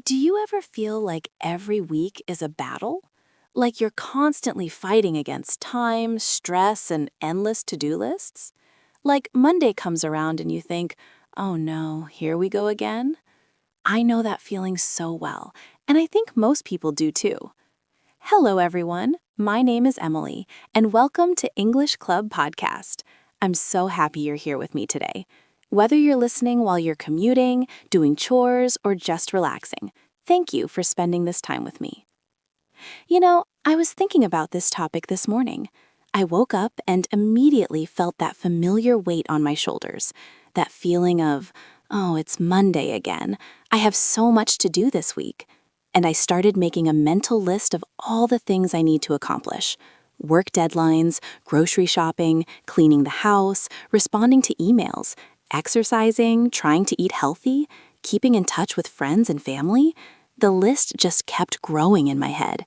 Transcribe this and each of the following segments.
Do you ever feel like every week is a battle? Like you're constantly fighting against time, stress, and endless to-do lists? Like Monday comes around and you think, oh no, here we go again? I know that feeling so well, and I think most people do too. Hello, everyone. My name is Emily, and welcome to English Club Podcast. I'm so happy you're here with me today. Whether you're listening while you're commuting, doing chores, or just relaxing, thank you for spending this time with me. I was thinking about this topic this morning. I woke up and immediately felt that familiar weight on my shoulders, that feeling of, oh, it's Monday again. I have so much to do this week. And I started making a mental list of all the things I need to accomplish. Work deadlines, grocery shopping, cleaning the house, responding to emails, exercising, trying to eat healthy, keeping in touch with friends and family. The list just kept growing in my head.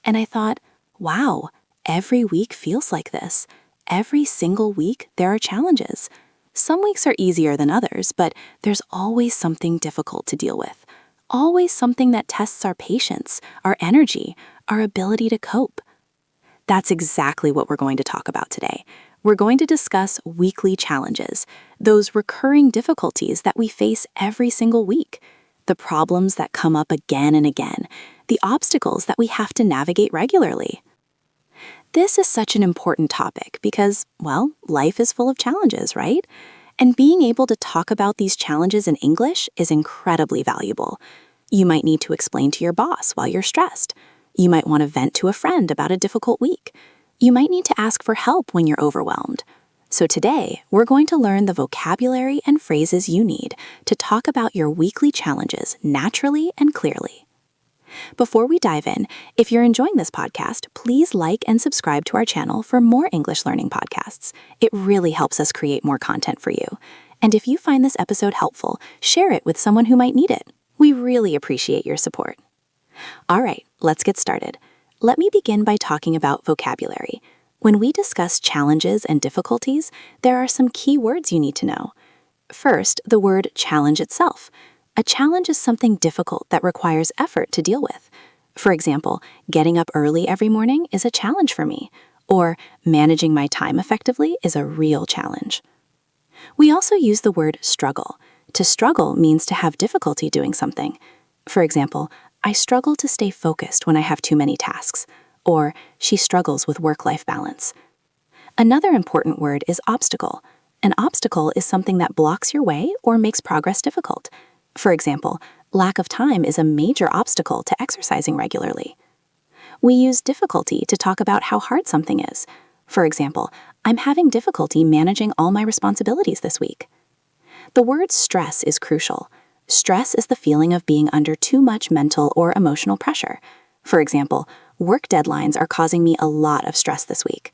And I thought, wow, every week feels like this. Every single week there are challenges. Some weeks are easier than others, but there's always something difficult to deal with. Always something that tests our patience, our energy, our ability to cope. That's exactly what we're going to talk about today. We're going to discuss weekly challenges, those recurring difficulties that we face every single week, the problems that come up again and again, the obstacles that we have to navigate regularly. This is such an important topic because, well, life is full of challenges, right? And being able to talk about these challenges in English is incredibly valuable. You might need to explain to your boss while you're stressed. You might want to vent to a friend about a difficult week. You might need to ask for help when you're overwhelmed. So today, we're going to learn the vocabulary and phrases you need to talk about your weekly challenges naturally and clearly. Before we dive in, if you're enjoying this podcast, please like and subscribe to our channel for more English learning podcasts. It really helps us create more content for you. And if you find this episode helpful, share it with someone who might need it. We really appreciate your support. All right, let's get started. Let me begin by talking about vocabulary. When we discuss challenges and difficulties, there are some key words you need to know. First, the word challenge itself. A challenge is something difficult that requires effort to deal with. For example, getting up early every morning is a challenge for me, or managing my time effectively is a real challenge. We also use the word struggle. To struggle means to have difficulty doing something. For example, I struggle to stay focused when I have too many tasks, or she struggles with work-life balance. Another important word is obstacle. An obstacle is something that blocks your way or makes progress difficult. For example, lack of time is a major obstacle to exercising regularly. We use difficulty to talk about how hard something is. For example, I'm having difficulty managing all my responsibilities this week. The word stress is crucial. Stress is the feeling of being under too much mental or emotional pressure. For example, work deadlines are causing me a lot of stress this week.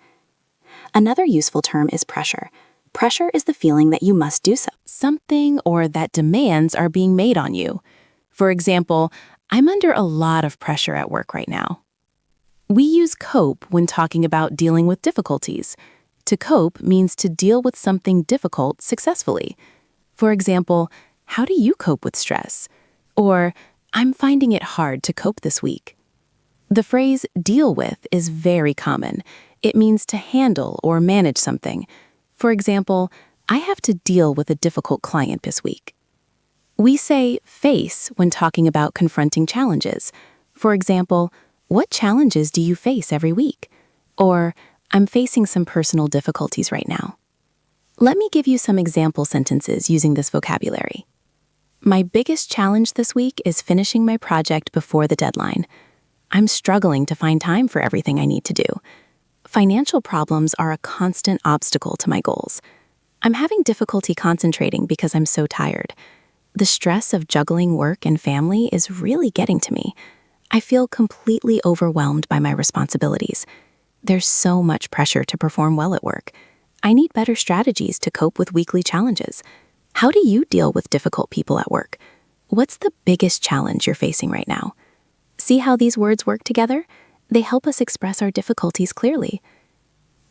Another useful term is pressure. Pressure is the feeling that you must do something or that demands are being made on you. For example, I'm under a lot of pressure at work right now. We use cope when talking about dealing with difficulties. To cope means to deal with something difficult successfully. For example, how do you cope with stress? Or, I'm finding it hard to cope this week. The phrase deal with is very common. It means to handle or manage something. For example, I have to deal with a difficult client this week. We say face when talking about confronting challenges. For example, what challenges do you face every week? Or, I'm facing some personal difficulties right now. Let me give you some example sentences using this vocabulary. My biggest challenge this week is finishing my project before the deadline. I'm struggling to find time for everything I need to do. Financial problems are a constant obstacle to my goals. I'm having difficulty concentrating because I'm so tired. The stress of juggling work and family is really getting to me. I feel completely overwhelmed by my responsibilities. There's so much pressure to perform well at work. I need better strategies to cope with weekly challenges. How do you deal with difficult people at work? What's the biggest challenge you're facing right now? See how these words work together? They help us express our difficulties clearly.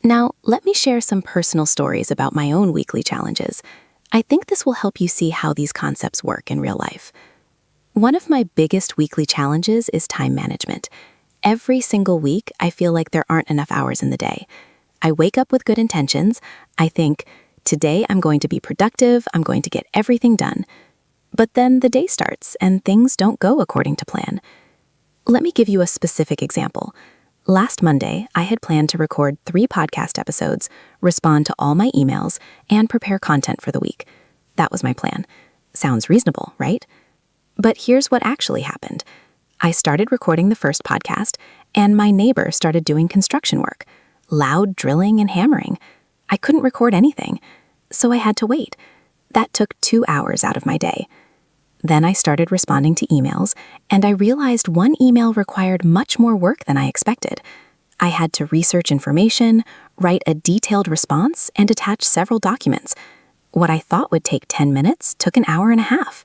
Now, let me share some personal stories about my own weekly challenges. I think this will help you see how these concepts work in real life. One of my biggest weekly challenges is time management. Every single week, I feel like there aren't enough hours in the day. I wake up with good intentions. I think, today I'm going to be productive, I'm going to get everything done. But then the day starts and things don't go according to plan. Let me give you a specific example. Last Monday, I had planned to record 3 podcast episodes, respond to all my emails, and prepare content for the week. That was my plan. Sounds reasonable, right? But here's what actually happened. I started recording the first podcast, and my neighbor started doing construction work. Loud drilling and hammering. I couldn't record anything, so I had to wait. That took 2 hours out of my day. Then I started responding to emails, and I realized one email required much more work than I expected. I had to research information, write a detailed response, and attach several documents. What I thought would take 10 minutes took an hour and a half.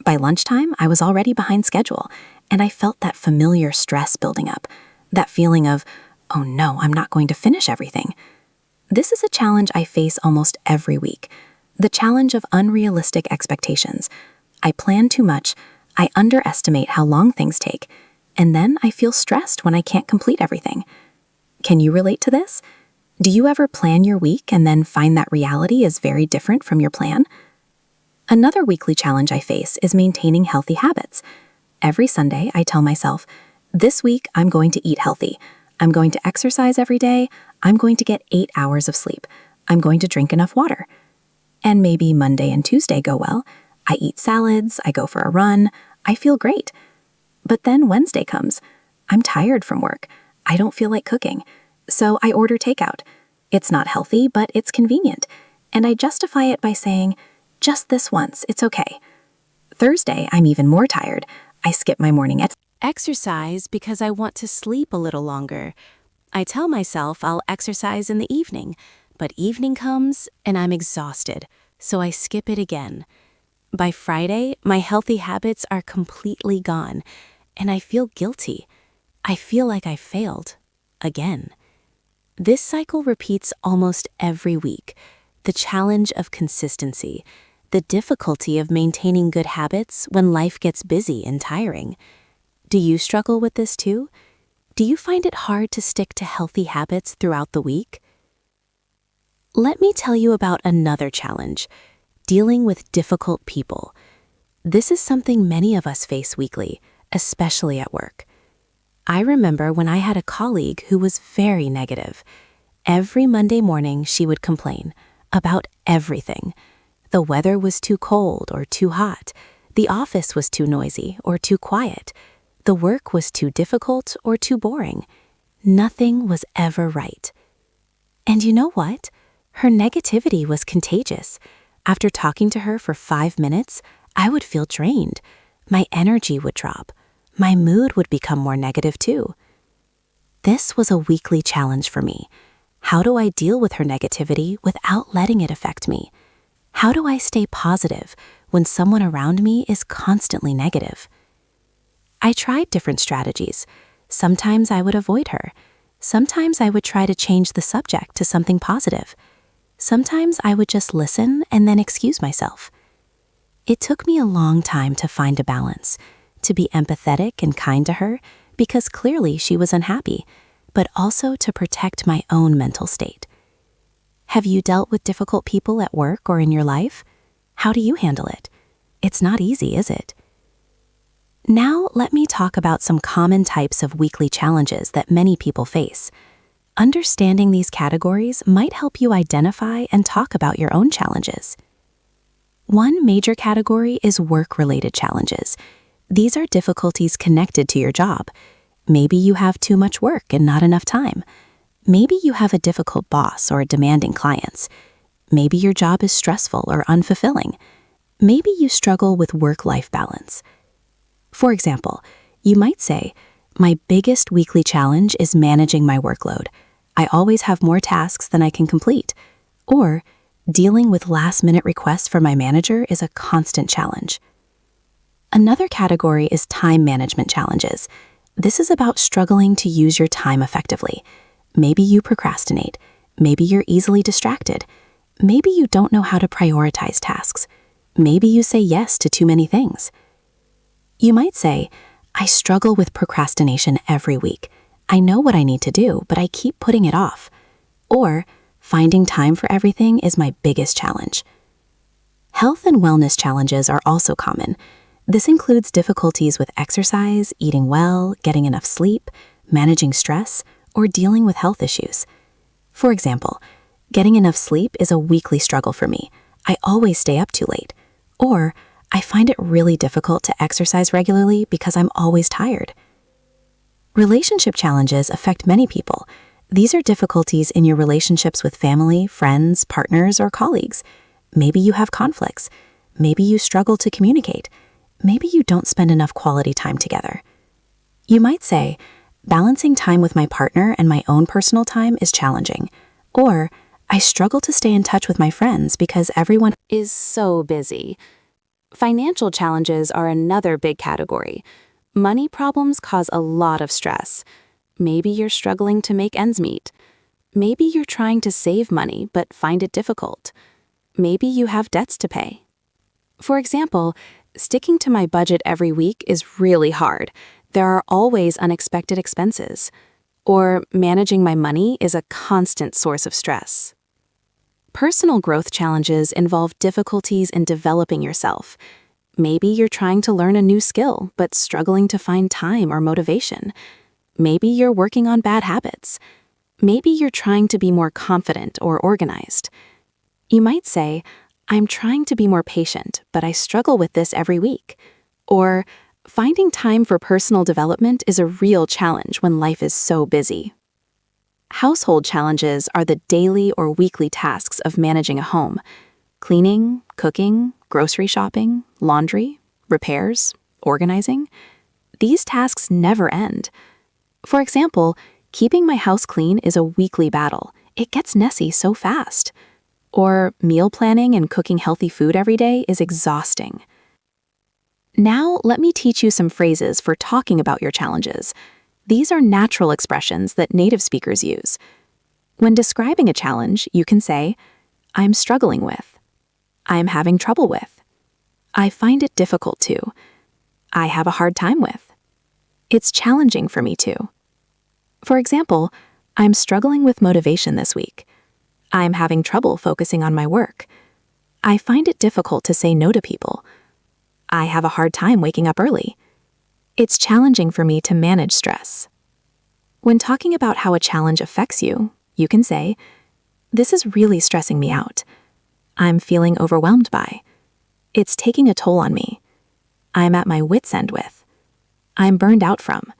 By lunchtime, I was already behind schedule, and I felt that familiar stress building up, that feeling of, oh no, I'm not going to finish everything. This is a challenge I face almost every week, the challenge of unrealistic expectations. I plan too much, I underestimate how long things take, and then I feel stressed when I can't complete everything. Can you relate to this? Do you ever plan your week and then find that reality is very different from your plan? Another weekly challenge I face is maintaining healthy habits. Every Sunday, I tell myself, this week I'm going to eat healthy. I'm going to exercise every day. I'm going to get 8 hours of sleep. I'm going to drink enough water. And maybe Monday and Tuesday go well. I eat salads, I go for a run, I feel great. But then Wednesday comes. I'm tired from work. I don't feel like cooking. So I order takeout. It's not healthy, but it's convenient. And I justify it by saying, just this once, it's okay. Thursday, I'm even more tired. I skip my morning exercise because I want to sleep a little longer. I tell myself I'll exercise in the evening, but evening comes and I'm exhausted, so I skip it again. By Friday, my healthy habits are completely gone, and I feel guilty. I feel like I failed. Again. This cycle repeats almost every week. The challenge of consistency, the difficulty of maintaining good habits when life gets busy and tiring. Do you struggle with this too? Do you find it hard to stick to healthy habits throughout the week? Let me tell you about another challenge. Dealing with difficult people. This is something many of us face weekly, especially at work. I remember when I had a colleague who was very negative. Every Monday morning, she would complain about everything. The weather was too cold or too hot. The office was too noisy or too quiet. The work was too difficult or too boring. Nothing was ever right. And you know what? Her negativity was contagious. After talking to her for 5 minutes, I would feel drained. My energy would drop. My mood would become more negative too. This was a weekly challenge for me. How do I deal with her negativity without letting it affect me? How do I stay positive when someone around me is constantly negative? I tried different strategies. Sometimes I would avoid her. Sometimes I would try to change the subject to something positive. Sometimes I would just listen and then excuse myself. It took me a long time to find a balance, to be empathetic and kind to her because clearly she was unhappy, but also to protect my own mental state. Have you dealt with difficult people at work or in your life? How do you handle it? It's not easy, is it? Now let me talk about some common types of weekly challenges that many people face. Understanding these categories might help you identify and talk about your own challenges. One major category is work-related challenges. These are difficulties connected to your job. Maybe you have too much work and not enough time. Maybe you have a difficult boss or demanding clients. Maybe your job is stressful or unfulfilling. Maybe you struggle with work-life balance. For example, you might say, my biggest weekly challenge is managing my workload. I always have more tasks than I can complete. Or, dealing with last-minute requests from my manager is a constant challenge. Another category is time management challenges. This is about struggling to use your time effectively. Maybe you procrastinate. Maybe you're easily distracted. Maybe you don't know how to prioritize tasks. Maybe you say yes to too many things. You might say, I struggle with procrastination every week. I know what I need to do, but I keep putting it off. Or, finding time for everything is my biggest challenge. Health and wellness challenges are also common. This includes difficulties with exercise, eating well, getting enough sleep, managing stress, or dealing with health issues. For example, getting enough sleep is a weekly struggle for me. I always stay up too late. Or, I find it really difficult to exercise regularly because I'm always tired. Relationship challenges affect many people. These are difficulties in your relationships with family, friends, partners, or colleagues. Maybe you have conflicts. Maybe you struggle to communicate. Maybe you don't spend enough quality time together. You might say, balancing time with my partner and my own personal time is challenging. Or, I struggle to stay in touch with my friends because everyone is so busy. Financial challenges are another big category. Money problems cause a lot of stress. Maybe you're struggling to make ends meet. Maybe you're trying to save money but find it difficult. Maybe you have debts to pay. For example, sticking to my budget every week is really hard. There are always unexpected expenses. Or managing my money is a constant source of stress. Personal growth challenges involve difficulties in developing yourself. Maybe you're trying to learn a new skill but struggling to find time or motivation. Maybe you're working on bad habits. Maybe you're trying to be more confident or organized. You might say, I'm trying to be more patient, but I struggle with this every week. Or, finding time for personal development is a real challenge when life is so busy. Household challenges are the daily or weekly tasks of managing a home. Cleaning, cooking, grocery shopping, laundry, repairs, organizing. These tasks never end. For example, keeping my house clean is a weekly battle. It gets messy so fast. Or meal planning and cooking healthy food every day is exhausting. Now, let me teach you some phrases for talking about your challenges. These are natural expressions that native speakers use. When describing a challenge, you can say, I'm struggling with. I'm having trouble with. I find it difficult to. I have a hard time with. It's challenging for me too. For example, I'm struggling with motivation this week. I'm having trouble focusing on my work. I find it difficult to say no to people. I have a hard time waking up early. It's challenging for me to manage stress. When talking about how a challenge affects you, you can say, this is really stressing me out. I'm feeling overwhelmed by. It's taking a toll on me. I'm at my wit's end with. I'm burned out from.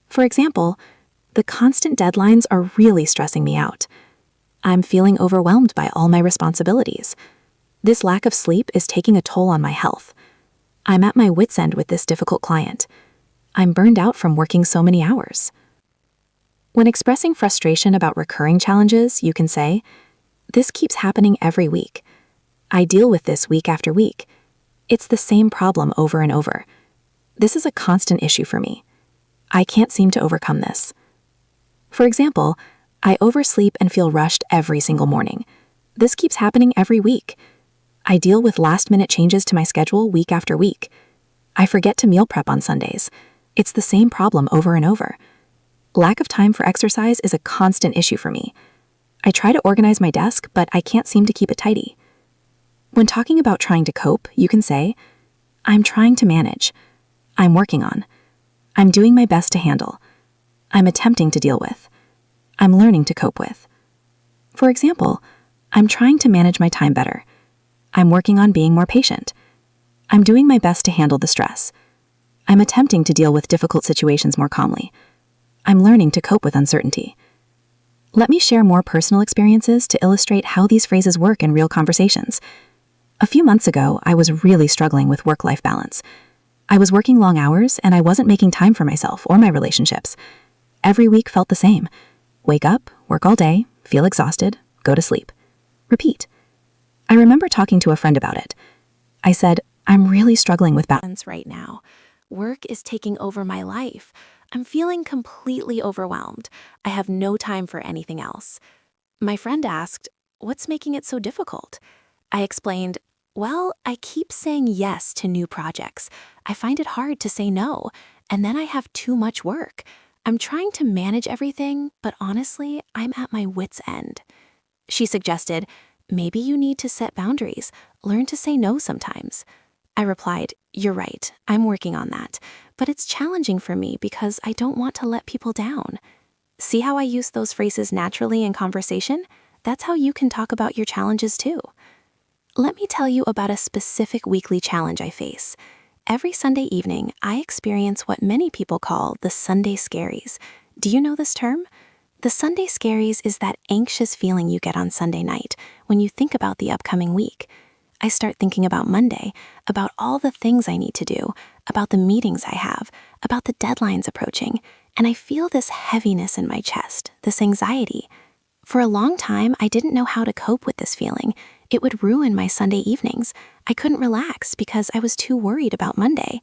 For example, the constant deadlines are really stressing me out. I'm feeling overwhelmed by all my responsibilities. This lack of sleep is taking a toll on my health. I'm at my wit's end with this difficult client. I'm burned out from working so many hours. When expressing frustration about recurring challenges, you can say, this keeps happening every week. I deal with this week after week. It's the same problem over and over. This is a constant issue for me. I can't seem to overcome this. For example, I oversleep and feel rushed every single morning. This keeps happening every week. I deal with last-minute changes to my schedule week after week. I forget to meal prep on Sundays. It's the same problem over and over. Lack of time for exercise is a constant issue for me. I try to organize my desk, but I can't seem to keep it tidy. When talking about trying to cope, you can say, I'm trying to manage. I'm working on. I'm doing my best to handle. I'm attempting to deal with. I'm learning to cope with. For example, I'm trying to manage my time better. I'm working on being more patient. I'm doing my best to handle the stress. I'm attempting to deal with difficult situations more calmly. I'm learning to cope with uncertainty. Let me share more personal experiences to illustrate how these phrases work in real conversations. A few months ago, I was really struggling with work-life balance. I was working long hours and I wasn't making time for myself or my relationships. Every week felt the same. Wake up, work all day, feel exhausted, go to sleep. Repeat. I remember talking to a friend about it. I said, I'm really struggling with balance right now. Work is taking over my life. I'm feeling completely overwhelmed. I have no time for anything else. My friend asked, what's making it so difficult? I explained, Well, I keep saying yes to new projects. I find it hard to say no, and then I have too much work. I'm trying to manage everything, but honestly, I'm at my wit's end. She suggested, maybe you need to set boundaries, learn to say no sometimes. I replied, you're right, I'm working on that, but it's challenging for me because I don't want to let people down. See how I use those phrases naturally in conversation? That's how you can talk about your challenges too. Let me tell you about a specific weekly challenge I face. Every Sunday evening, I experience what many people call the Sunday scaries. Do you know this term? The Sunday scaries is that anxious feeling you get on Sunday night when you think about the upcoming week. I start thinking about Monday, about all the things I need to do, about the meetings I have, about the deadlines approaching, and I feel this heaviness in my chest, this anxiety. For a long time, I didn't know how to cope with this feeling. It would ruin my Sunday evenings. I couldn't relax because I was too worried about Monday.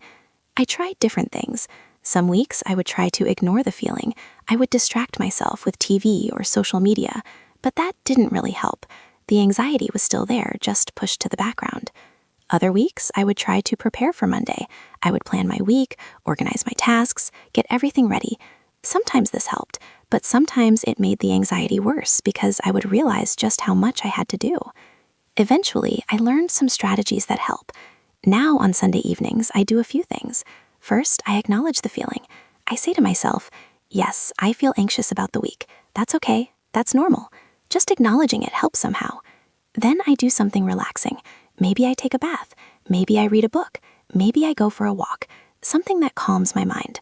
I tried different things. Some weeks, I would try to ignore the feeling. I would distract myself with TV or social media, but that didn't really help. The anxiety was still there, just pushed to the background. Other weeks, I would try to prepare for Monday. I would plan my week, organize my tasks, get everything ready. Sometimes this helped, but sometimes it made the anxiety worse because I would realize just how much I had to do. Eventually, I learned some strategies that help. Now on Sunday evenings, I do a few things. First, I acknowledge the feeling. I say to myself, yes, I feel anxious about the week. That's okay. That's normal. Just acknowledging it helps somehow. Then I do something relaxing. Maybe I take a bath. Maybe I read a book. Maybe I go for a walk. Something that calms my mind.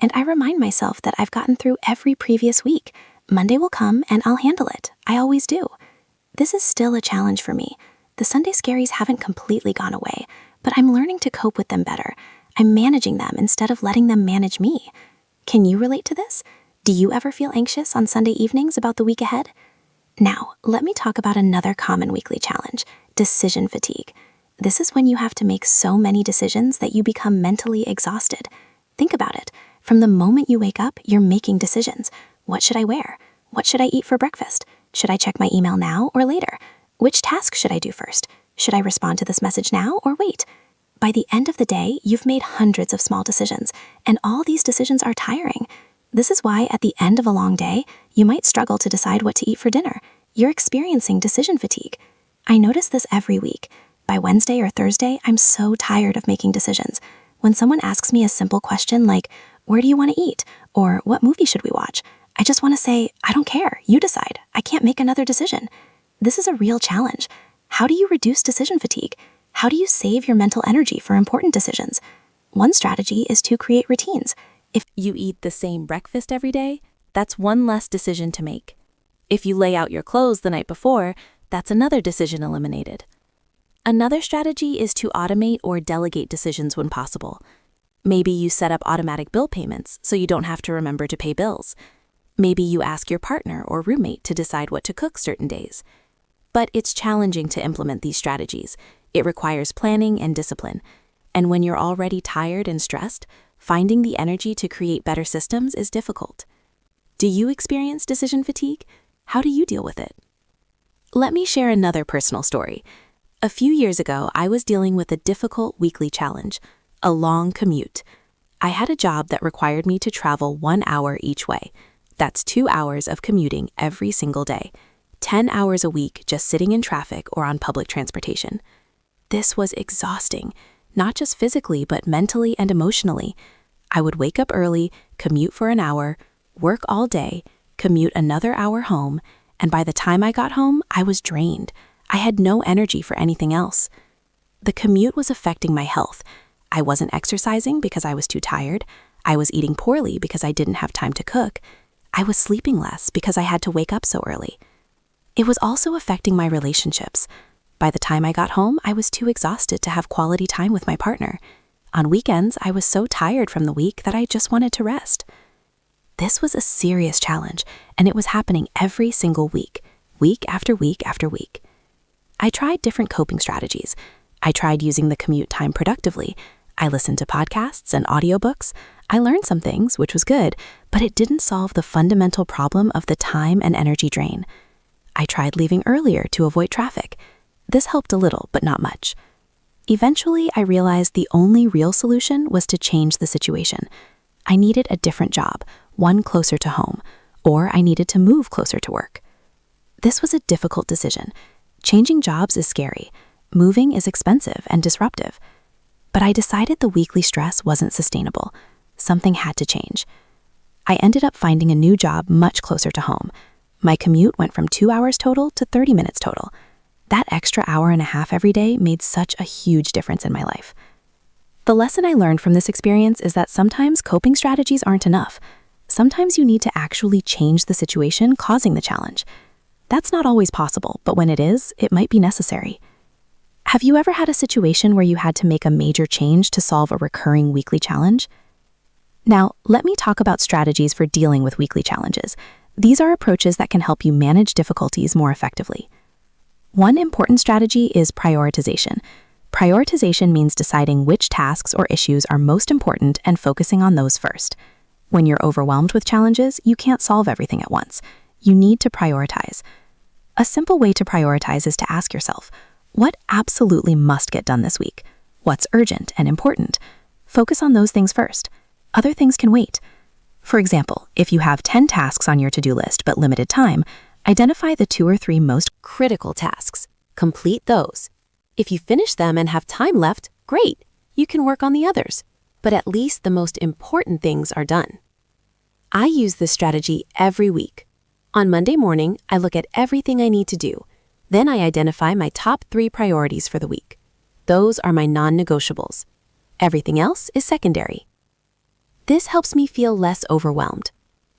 And I remind myself that I've gotten through every previous week. Monday will come and I'll handle it. I always do. This is still a challenge for me. The Sunday scaries haven't completely gone away, but I'm learning to cope with them better. I'm managing them instead of letting them manage me. Can you relate to this? Do you ever feel anxious on Sunday evenings about the week ahead? Now, let me talk about another common weekly challenge, decision fatigue. This is when you have to make so many decisions that you become mentally exhausted. Think about it. From the moment you wake up, you're making decisions. What should I wear? What should I eat for breakfast? Should I check my email now or later? Which task should I do first? Should I respond to this message now or wait? By the end of the day, you've made hundreds of small decisions, and all these decisions are tiring. This is why at the end of a long day, you might struggle to decide what to eat for dinner. You're experiencing decision fatigue. I notice this every week. By Wednesday or Thursday, I'm so tired of making decisions. When someone asks me a simple question like, where do you want to eat? Or what movie should we watch? I just want to say, I don't care. You decide. I can't make another decision. This is a real challenge. How do you reduce decision fatigue? How do you save your mental energy for important decisions? One strategy is to create routines. If you eat the same breakfast every day, that's one less decision to make. If you lay out your clothes the night before, that's another decision eliminated. Another strategy is to automate or delegate decisions when possible. Maybe you set up automatic bill payments so you don't have to remember to pay bills. Maybe you ask your partner or roommate to decide what to cook certain days. But it's challenging to implement these strategies. It requires planning and discipline. And when you're already tired and stressed, finding the energy to create better systems is difficult. Do you experience decision fatigue? How do you deal with it? Let me share another personal story. A few years ago, I was dealing with a difficult weekly challenge, a long commute. I had a job that required me to travel 1 hour each way. That's 2 hours of commuting every single day, 10 hours a week just sitting in traffic or on public transportation. This was exhausting, not just physically, but mentally and emotionally. I would wake up early, commute for an hour, work all day, commute another hour home, and by the time I got home, I was drained. I had no energy for anything else. The commute was affecting my health. I wasn't exercising because I was too tired. I was eating poorly because I didn't have time to cook. I was sleeping less because I had to wake up so early. It was also affecting my relationships. By the time I got home, I was too exhausted to have quality time with my partner. On weekends, I was so tired from the week that I just wanted to rest. This was a serious challenge, and it was happening every single week after week after week. I tried different coping strategies. I tried using the commute time productively. I listened to podcasts and audiobooks. I learned some things, which was good, but it didn't solve the fundamental problem of the time and energy drain. I tried leaving earlier to avoid traffic. This helped a little, but not much. Eventually, I realized the only real solution was to change the situation. I needed a different job, one closer to home, or I needed to move closer to work. This was a difficult decision. Changing jobs is scary. Moving is expensive and disruptive. But I decided the weekly stress wasn't sustainable. Something had to change. I ended up finding a new job much closer to home. My commute went from 2 hours total to 30 minutes total. That extra hour and a half every day made such a huge difference in my life. The lesson I learned from this experience is that sometimes coping strategies aren't enough. Sometimes you need to actually change the situation causing the challenge. That's not always possible, but when it is, it might be necessary. Have you ever had a situation where you had to make a major change to solve a recurring weekly challenge? Now, let me talk about strategies for dealing with weekly challenges. These are approaches that can help you manage difficulties more effectively. One important strategy is prioritization. Prioritization means deciding which tasks or issues are most important and focusing on those first. When you're overwhelmed with challenges, you can't solve everything at once. You need to prioritize. A simple way to prioritize is to ask yourself, what absolutely must get done this week? What's urgent and important? Focus on those things first. Other things can wait. For example, if you have 10 tasks on your to-do list but limited time, identify the 2 or 3 most critical tasks. Complete those. If you finish them and have time left, great. You can work on the others. But at least the most important things are done. I use this strategy every week. On Monday morning, I look at everything I need to do. Then I identify my top 3 priorities for the week. Those are my non-negotiables. Everything else is secondary. This helps me feel less overwhelmed.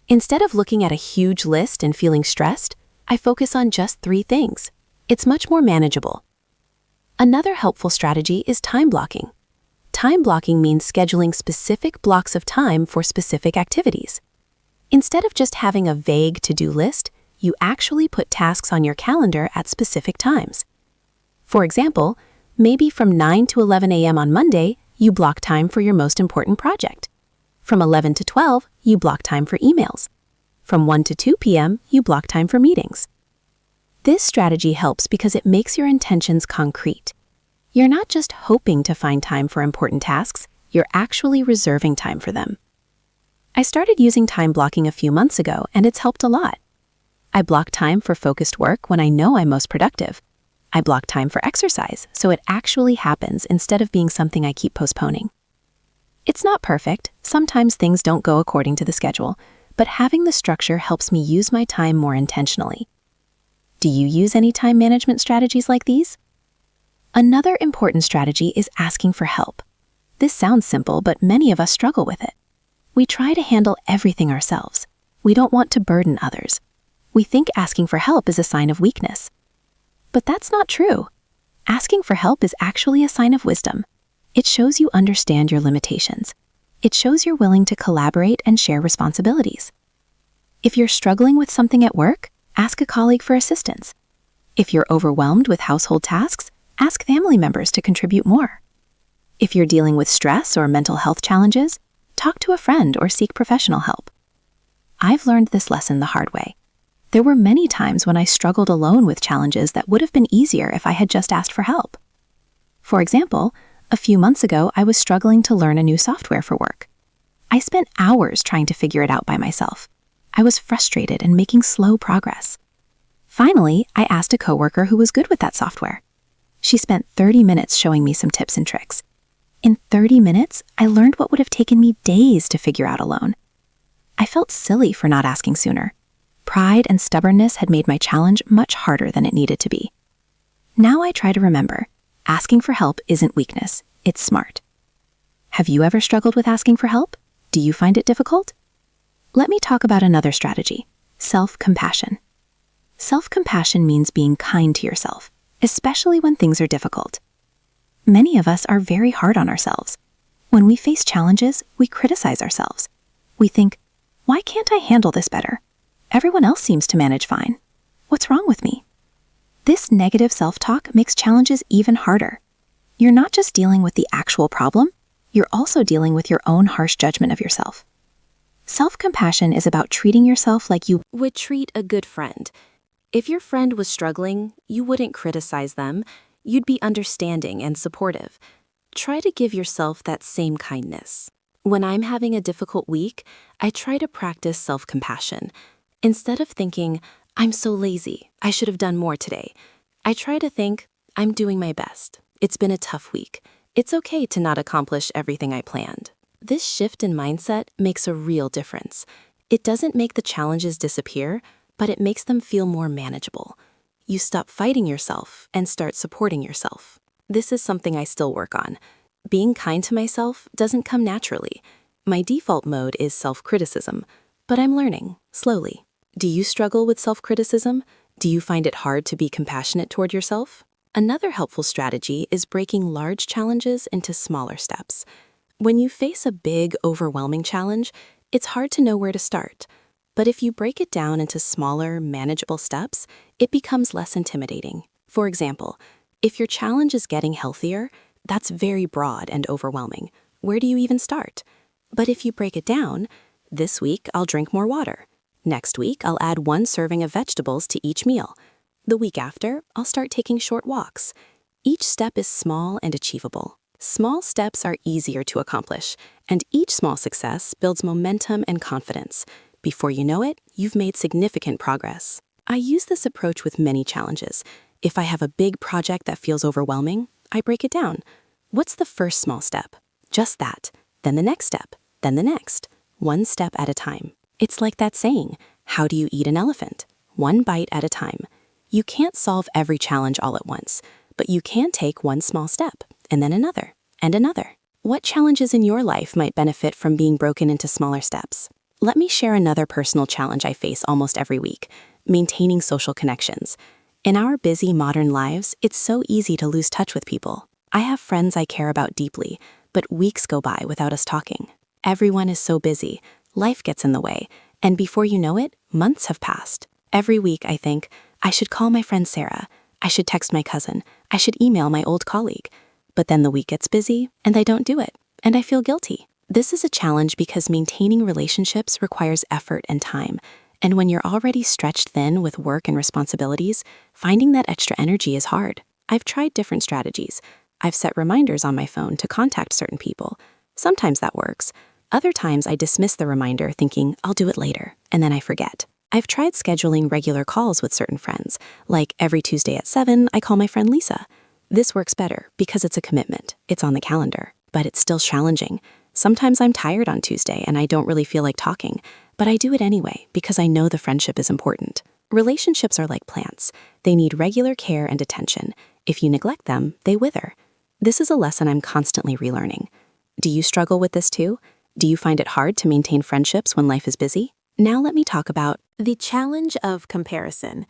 Instead of looking at a huge list and feeling stressed, I focus on just 3 things. It's much more manageable. Another helpful strategy is time blocking. Time blocking means scheduling specific blocks of time for specific activities. Instead of just having a vague to-do list, you actually put tasks on your calendar at specific times. For example, maybe from 9 to 11 a.m. on Monday, you block time for your most important project. From 11 to 12, you block time for emails. From 1 to 2 p.m., you block time for meetings. This strategy helps because it makes your intentions concrete. You're not just hoping to find time for important tasks, you're actually reserving time for them. I started using time blocking a few months ago, and it's helped a lot. I block time for focused work when I know I'm most productive. I block time for exercise, so it actually happens instead of being something I keep postponing. It's not perfect. Sometimes things don't go according to the schedule, but having the structure helps me use my time more intentionally. Do you use any time management strategies like these? Another important strategy is asking for help. This sounds simple, but many of us struggle with it. We try to handle everything ourselves. We don't want to burden others. We think asking for help is a sign of weakness. But that's not true. Asking for help is actually a sign of wisdom. It shows you understand your limitations. It shows you're willing to collaborate and share responsibilities. If you're struggling with something at work, ask a colleague for assistance. If you're overwhelmed with household tasks, ask family members to contribute more. If you're dealing with stress or mental health challenges, talk to a friend or seek professional help. I've learned this lesson the hard way. There were many times when I struggled alone with challenges that would have been easier if I had just asked for help. For example, a few months ago, I was struggling to learn a new software for work. I spent hours trying to figure it out by myself. I was frustrated and making slow progress. Finally, I asked a coworker who was good with that software. She spent 30 minutes showing me some tips and tricks. In 30 minutes, I learned what would have taken me days to figure out alone. I felt silly for not asking sooner. Pride and stubbornness had made my challenge much harder than it needed to be. Now I try to remember, asking for help isn't weakness, it's smart. Have you ever struggled with asking for help? Do you find it difficult? Let me talk about another strategy, self-compassion. Self-compassion means being kind to yourself, especially when things are difficult. Many of us are very hard on ourselves. When we face challenges, we criticize ourselves. We think, why can't I handle this better? Everyone else seems to manage fine. What's wrong with me? This negative self-talk makes challenges even harder. You're not just dealing with the actual problem, you're also dealing with your own harsh judgment of yourself. Self-compassion is about treating yourself like you would treat a good friend. If your friend was struggling, you wouldn't criticize them. you'd be understanding and supportive. Try to give yourself that same kindness. When I'm having a difficult week, I try to practice self-compassion. Instead of thinking, I'm so lazy, I should have done more today, I try to think, I'm doing my best. It's been a tough week. It's okay to not accomplish everything I planned. This shift in mindset makes a real difference. It doesn't make the challenges disappear, but it makes them feel more manageable. You stop fighting yourself and start supporting yourself. This is something I still work on. Being kind to myself doesn't come naturally. My default mode is self-criticism, but I'm learning, slowly. Do you struggle with self-criticism? Do you find it hard to be compassionate toward yourself? Another helpful strategy is breaking large challenges into smaller steps. When you face a big, overwhelming challenge, it's hard to know where to start. But if you break it down into smaller, manageable steps, it becomes less intimidating. For example, if your challenge is getting healthier, that's very broad and overwhelming. Where do you even start? But if you break it down, this week I'll drink more water. Next week I'll add 1 serving of vegetables to each meal. The week after, I'll start taking short walks. Each step is small and achievable. Small steps are easier to accomplish, and each small success builds momentum and confidence. Before you know it, you've made significant progress. I use this approach with many challenges. If I have a big project that feels overwhelming, I break it down. What's the first small step? Just that. Then the next step. Then the next. 1 step at a time. It's like that saying, how do you eat an elephant? 1 bite at a time. You can't solve every challenge all at once, but you can take 1 small step, and then another, and another. What challenges in your life might benefit from being broken into smaller steps? Let me share another personal challenge I face almost every week: maintaining social connections. In our busy modern lives, it's so easy to lose touch with people. I have friends I care about deeply, but weeks go by without us talking. Everyone is so busy, life gets in the way, and before you know it, months have passed. Every week I think, I should call my friend Sarah, I should text my cousin, I should email my old colleague. But then the week gets busy, and I don't do it, and I feel guilty. This is a challenge because maintaining relationships requires effort and time, and when you're already stretched thin with work and responsibilities, finding that extra energy is hard. I've tried different strategies. I've set reminders on my phone to contact certain people. Sometimes that works. Other times I dismiss the reminder thinking, I'll do it later, and then I forget. I've tried scheduling regular calls with certain friends, like every Tuesday at 7, I call my friend Lisa. This works better because it's a commitment. It's on the calendar, but it's still challenging. Sometimes I'm tired on Tuesday and I don't really feel like talking, but I do it anyway because I know the friendship is important. Relationships are like plants. They need regular care and attention. If you neglect them, they wither. This is a lesson I'm constantly relearning. Do you struggle with this too? Do you find it hard to maintain friendships when life is busy? Now let me talk about the challenge of comparison.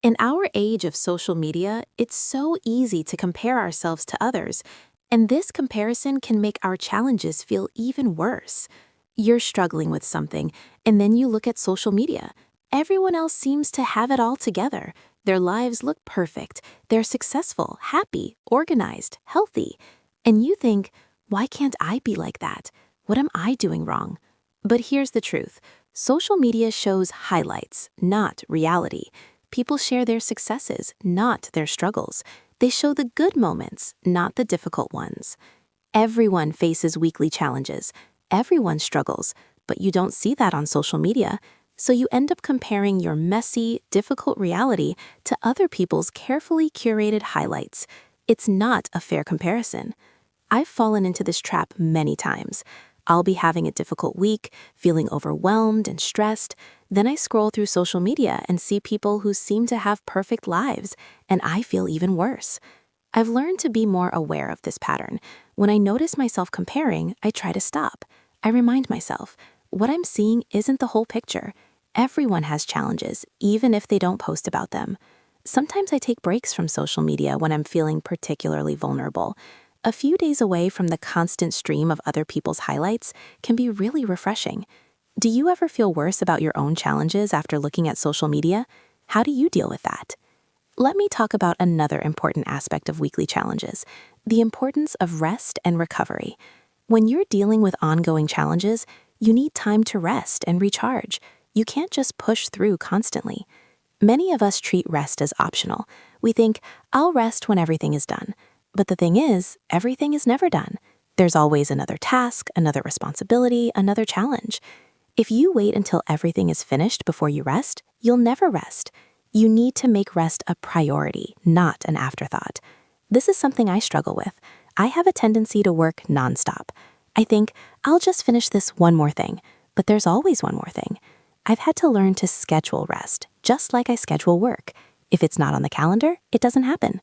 In our age of social media, it's so easy to compare ourselves to others, and this comparison can make our challenges feel even worse. You're struggling with something, and then you look at social media. Everyone else seems to have it all together. Their lives look perfect. They're successful, happy, organized, healthy. And you think, why can't I be like that? What am I doing wrong? But here's the truth. Social media shows highlights, not reality. People share their successes, not their struggles. They show the good moments, not the difficult ones. Everyone faces weekly challenges. Everyone struggles, but you don't see that on social media. So you end up comparing your messy, difficult reality to other people's carefully curated highlights. It's not a fair comparison. I've fallen into this trap many times. I'll be having a difficult week, feeling overwhelmed and stressed. Then I scroll through social media and see people who seem to have perfect lives, and I feel even worse. I've learned to be more aware of this pattern. When I notice myself comparing, I try to stop. I remind myself, what I'm seeing isn't the whole picture. Everyone has challenges, even if they don't post about them. Sometimes I take breaks from social media when I'm feeling particularly vulnerable. A few days away from the constant stream of other people's highlights can be really refreshing. Do you ever feel worse about your own challenges after looking at social media? How do you deal with that? Let me talk about another important aspect of weekly challenges, the importance of rest and recovery. When you're dealing with ongoing challenges, you need time to rest and recharge. You can't just push through constantly. Many of us treat rest as optional. We think, I'll rest when everything is done. But the thing is, everything is never done. There's always another task, another responsibility, another challenge. If you wait until everything is finished before you rest, you'll never rest. You need to make rest a priority, not an afterthought. This is something I struggle with. I have a tendency to work nonstop. I think, I'll just finish this one more thing, but there's always one more thing. I've had to learn to schedule rest, just like I schedule work. If it's not on the calendar, it doesn't happen.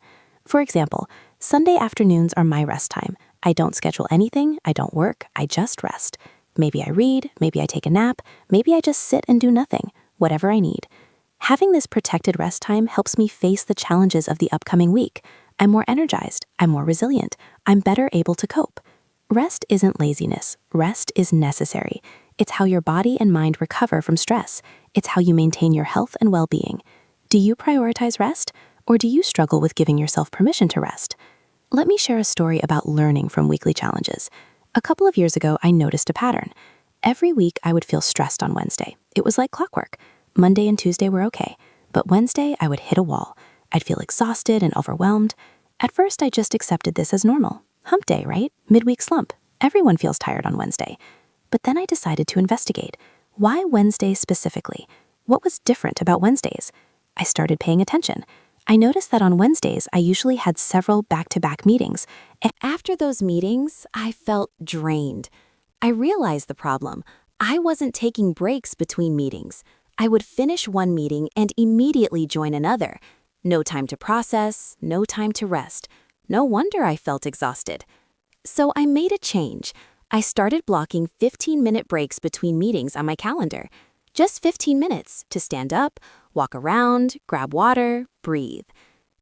For example, Sunday afternoons are my rest time. I don't schedule anything, I don't work, I just rest. Maybe I read, maybe I take a nap, maybe I just sit and do nothing, whatever I need. Having this protected rest time helps me face the challenges of the upcoming week. I'm more energized, I'm more resilient, I'm better able to cope. Rest isn't laziness, rest is necessary. It's how your body and mind recover from stress. It's how you maintain your health and well-being. Do you prioritize rest, or do you struggle with giving yourself permission to rest? Let me share a story about learning from weekly challenges. A couple of years ago, I noticed a pattern. Every week, I would feel stressed on Wednesday. It was like clockwork. Monday and Tuesday were okay, but Wednesday, I would hit a wall. I'd feel exhausted and overwhelmed. At first, I just accepted this as normal. Hump day, right? Midweek slump. Everyone feels tired on Wednesday. But then I decided to investigate. Why Wednesdays specifically? What was different about Wednesdays? I started paying attention. I noticed that on Wednesdays, I usually had several back-to-back meetings. And after those meetings, I felt drained. I realized the problem. I wasn't taking breaks between meetings. I would finish one meeting and immediately join another. No time to process, no time to rest. No wonder I felt exhausted. So I made a change. I started blocking 15-minute breaks between meetings on my calendar. Just 15 minutes to stand up, walk around, grab water, breathe.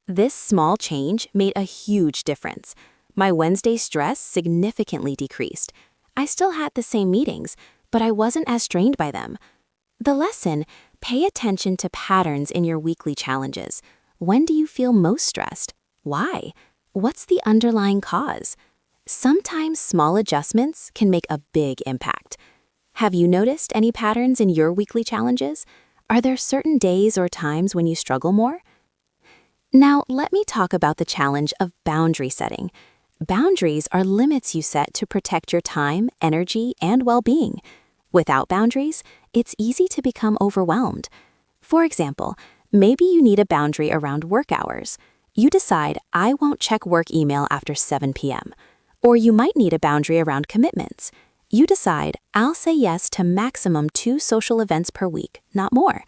This small change made a huge difference. My Wednesday stress significantly decreased. I still had the same meetings, but I wasn't as strained by them. The lesson: pay attention to patterns in your weekly challenges. When do you feel most stressed? Why? What's the underlying cause? Sometimes small adjustments can make a big impact. Have you noticed any patterns in your weekly challenges? Are there certain days or times when you struggle more? Now, let me talk about the challenge of boundary setting. Boundaries are limits you set to protect your time, energy, and well-being. Without boundaries, it's easy to become overwhelmed. For example, maybe you need a boundary around work hours. You decide, I won't check work email after 7 p.m. Or you might need a boundary around commitments. You decide, I'll say yes to maximum 2 social events per week, not more.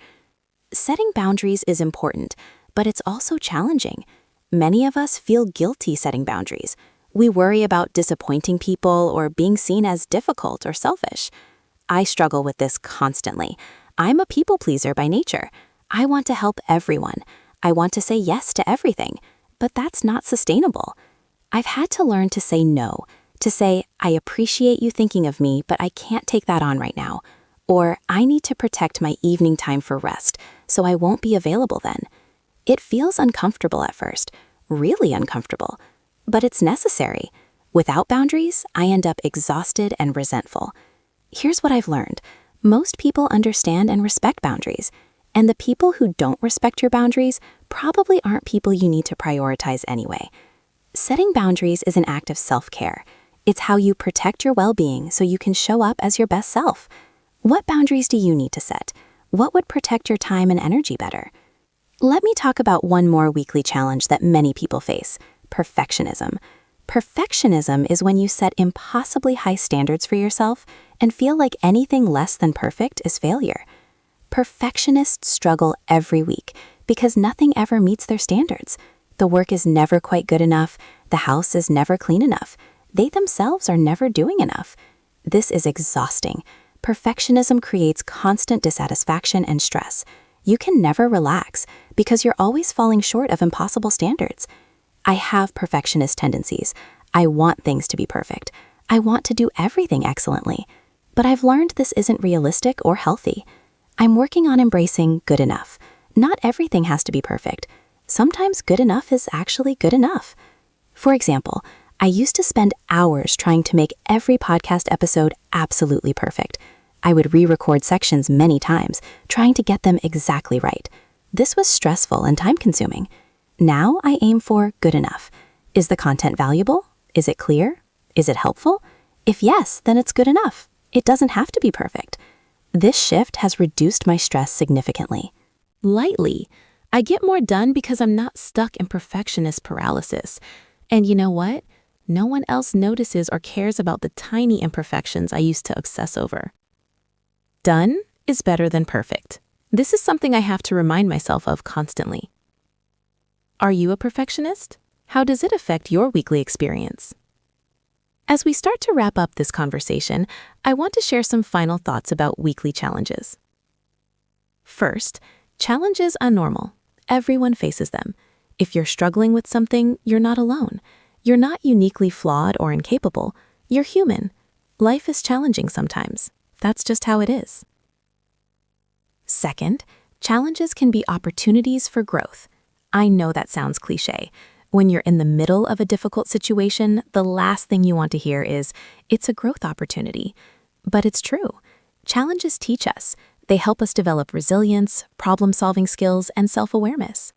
Setting boundaries is important, but it's also challenging. Many of us feel guilty setting boundaries. We worry about disappointing people or being seen as difficult or selfish. I struggle with this constantly. I'm a people pleaser by nature. I want to help everyone. I want to say yes to everything, but that's not sustainable. I've had to learn to say no, to say, I appreciate you thinking of me, but I can't take that on right now. Or, I need to protect my evening time for rest, so I won't be available then. It feels uncomfortable at first, really uncomfortable, but it's necessary. Without boundaries, I end up exhausted and resentful. Here's what I've learned. Most people understand and respect boundaries, and the people who don't respect your boundaries probably aren't people you need to prioritize anyway. Setting boundaries is an act of self-care. It's how you protect your well-being so you can show up as your best self. What boundaries do you need to set? What would protect your time and energy better? Let me talk about one more weekly challenge that many people face: perfectionism. Perfectionism is when you set impossibly high standards for yourself and feel like anything less than perfect is failure. Perfectionists struggle every week because nothing ever meets their standards. The work is never quite good enough. The house is never clean enough. They themselves are never doing enough. This is exhausting. Perfectionism creates constant dissatisfaction and stress. You can never relax because you're always falling short of impossible standards. I have perfectionist tendencies. I want things to be perfect. I want to do everything excellently. But I've learned this isn't realistic or healthy. I'm working on embracing good enough. Not everything has to be perfect. Sometimes good enough is actually good enough. For example, I used to spend hours trying to make every podcast episode absolutely perfect. I would re-record sections many times, trying to get them exactly right. This was stressful and time-consuming. Now I aim for good enough. Is the content valuable? Is it clear? Is it helpful? If yes, then it's good enough. It doesn't have to be perfect. This shift has reduced my stress significantly. Lightly. I get more done because I'm not stuck in perfectionist paralysis. And you know what? No one else notices or cares about the tiny imperfections I used to obsess over. Done is better than perfect. This is something I have to remind myself of constantly. Are you a perfectionist? How does it affect your weekly experience? As we start to wrap up this conversation, I want to share some final thoughts about weekly challenges. First, challenges are normal. Everyone faces them. If you're struggling with something, you're not alone. You're not uniquely flawed or incapable. You're human. Life is challenging sometimes. That's just how it is. Second, challenges can be opportunities for growth. I know that sounds cliché. When you're in the middle of a difficult situation, the last thing you want to hear is, "It's a growth opportunity." But it's true. Challenges teach us. They help us develop resilience, problem-solving skills, and self-awareness.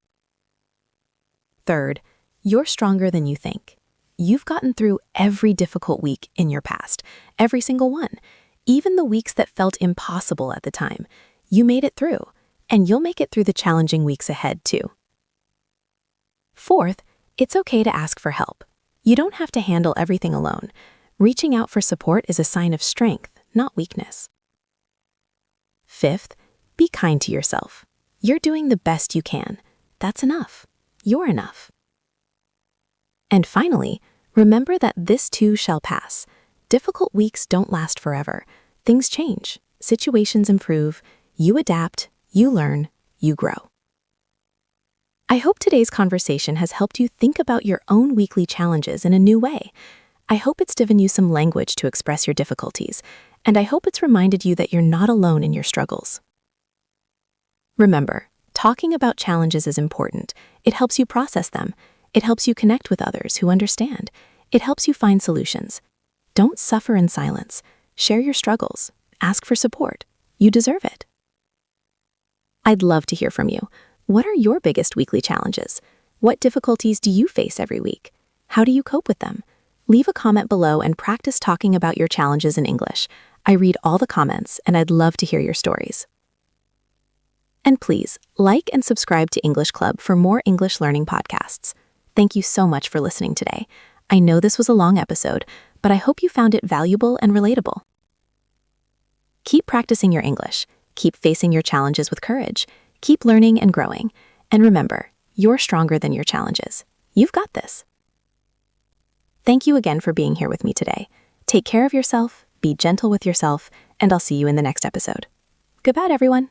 Third, you're stronger than you think. You've gotten through every difficult week in your past, every single one, even the weeks that felt impossible at the time. You made it through, and you'll make it through the challenging weeks ahead too. Fourth, it's okay to ask for help. You don't have to handle everything alone. Reaching out for support is a sign of strength, not weakness. Fifth, be kind to yourself. You're doing the best you can. That's enough. You're enough. And finally, remember that this too shall pass. Difficult weeks don't last forever. Things change. Situations improve. You adapt. You learn. You grow. I hope today's conversation has helped you think about your own weekly challenges in a new way. I hope it's given you some language to express your difficulties, and I hope it's reminded you that you're not alone in your struggles. Remember, talking about challenges is important. It helps you process them. It helps you connect with others who understand. It helps you find solutions. Don't suffer in silence. Share your struggles. Ask for support. You deserve it. I'd love to hear from you. What are your biggest weekly challenges? What difficulties do you face every week? How do you cope with them? Leave a comment below and practice talking about your challenges in English. I read all the comments, and I'd love to hear your stories. And please, like and subscribe to English Club for more English learning podcasts. Thank you so much for listening today. I know this was a long episode, but I hope you found it valuable and relatable. Keep practicing your English. Keep facing your challenges with courage. Keep learning and growing. And remember, you're stronger than your challenges. You've got this. Thank you again for being here with me today. Take care of yourself, be gentle with yourself, and I'll see you in the next episode. Goodbye, everyone.